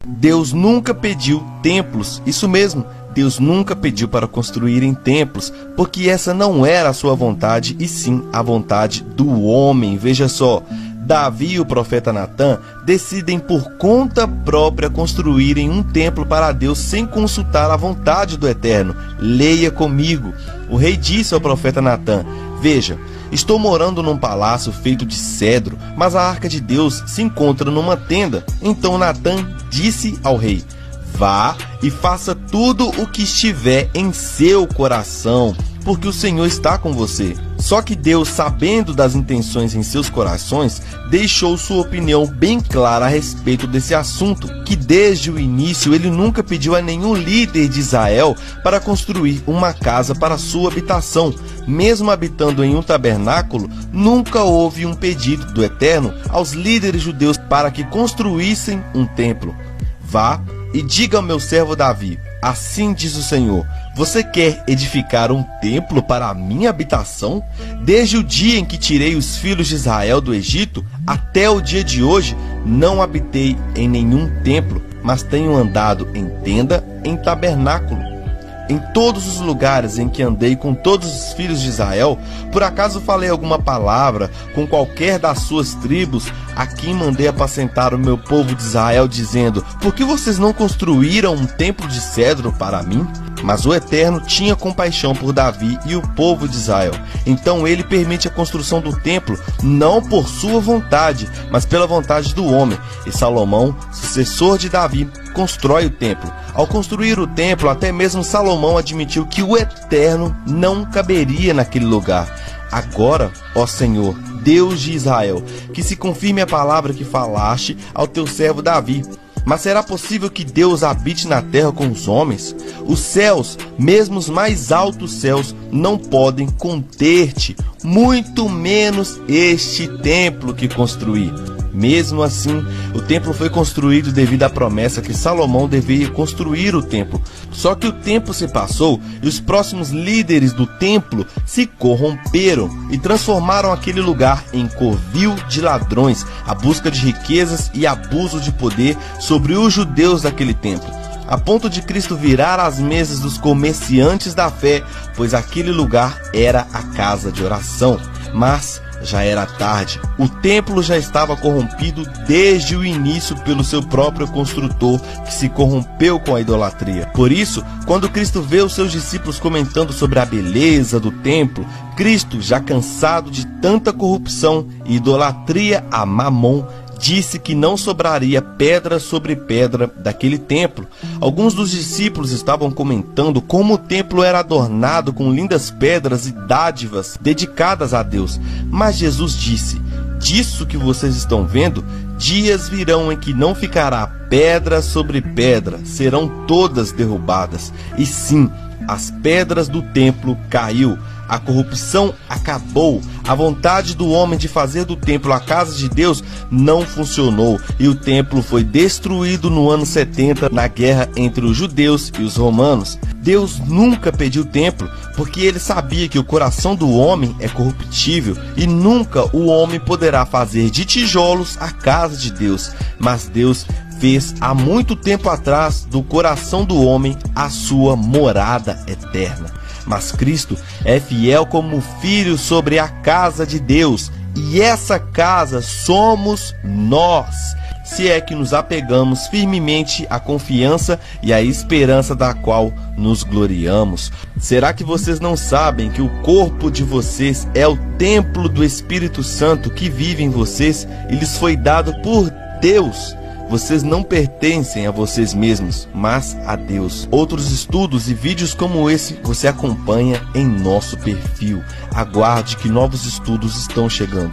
Deus nunca pediu templos, isso mesmo, Deus nunca pediu para construírem templos, porque essa não era a sua vontade, e sim a vontade do homem. Veja só, Davi e o profeta Natã decidem por conta própria construírem um templo para Deus sem consultar a vontade do Eterno. Leia comigo. O rei disse ao profeta Natã: veja, estou morando num palácio feito de cedro, mas a arca de Deus se encontra numa tenda. Então Natã disse ao rei: vá e faça tudo o que estiver em seu coração, porque o Senhor está com você. Só que Deus, sabendo das intenções em seus corações, deixou sua opinião bem clara a respeito desse assunto, que desde o início ele nunca pediu a nenhum líder de Israel para construir uma casa para sua habitação. Mesmo habitando em um tabernáculo, nunca houve um pedido do Eterno aos líderes judeus para que construíssem um templo. Vá e diga ao meu servo Davi: assim diz o Senhor, você quer edificar um templo para a minha habitação? Desde o dia em que tirei os filhos de Israel do Egito, até o dia de hoje, não habitei em nenhum templo, mas tenho andado em tenda, em tabernáculo. Em todos os lugares em que andei com todos os filhos de Israel, por acaso falei alguma palavra com qualquer das suas tribos, a quem mandei apacentar o meu povo de Israel, dizendo: por que vocês não construíram um templo de cedro para mim? Mas o Eterno tinha compaixão por Davi e o povo de Israel. Então ele permite a construção do templo, não por sua vontade, mas pela vontade do homem. E Salomão, sucessor de Davi, constrói o templo. Ao construir o templo, até mesmo Salomão admitiu que o Eterno não caberia naquele lugar. Agora, ó Senhor, Deus de Israel, que se confirme a palavra que falaste ao teu servo Davi. Mas será possível que Deus habite na terra com os homens? Os céus, mesmo os mais altos céus, não podem conter-te, muito menos este templo que construí. Mesmo assim, o templo foi construído devido à promessa que Salomão deveria construir o templo. Só que o tempo se passou e os próximos líderes do templo se corromperam e transformaram aquele lugar em covil de ladrões, a busca de riquezas e abuso de poder sobre os judeus daquele tempo, a ponto de Cristo virar as mesas dos comerciantes da fé, pois aquele lugar era a casa de oração. Mas já era tarde, o templo já estava corrompido desde o início pelo seu próprio construtor, que se corrompeu com a idolatria. Por isso, quando Cristo vê os seus discípulos comentando sobre a beleza do templo, Cristo, já cansado de tanta corrupção e idolatria a Mamon, disse que não sobraria pedra sobre pedra daquele templo. Alguns dos discípulos estavam comentando como o templo era adornado com lindas pedras e dádivas dedicadas a Deus. Mas Jesus disse: disso que vocês estão vendo, dias virão em que não ficará pedra sobre pedra, serão todas derrubadas. E sim, as pedras do templo caiu. A corrupção acabou. A vontade do homem de fazer do templo a casa de Deus não funcionou, e o templo foi destruído no ano 70 na guerra entre os judeus e os romanos. Deus nunca pediu templo, porque ele sabia que o coração do homem é corruptível e nunca o homem poderá fazer de tijolos a casa de Deus. Mas Deus fez há muito tempo atrás do coração do homem a sua morada eterna. Mas Cristo é fiel como filho sobre a casa de Deus, e essa casa somos nós, se é que nos apegamos firmemente à confiança e à esperança da qual nos gloriamos. Será que vocês não sabem que o corpo de vocês é o templo do Espírito Santo que vive em vocês e lhes foi dado por Deus? Vocês não pertencem a vocês mesmos, mas a Deus. Outros estudos e vídeos como esse você acompanha em nosso perfil. Aguarde que novos estudos estão chegando.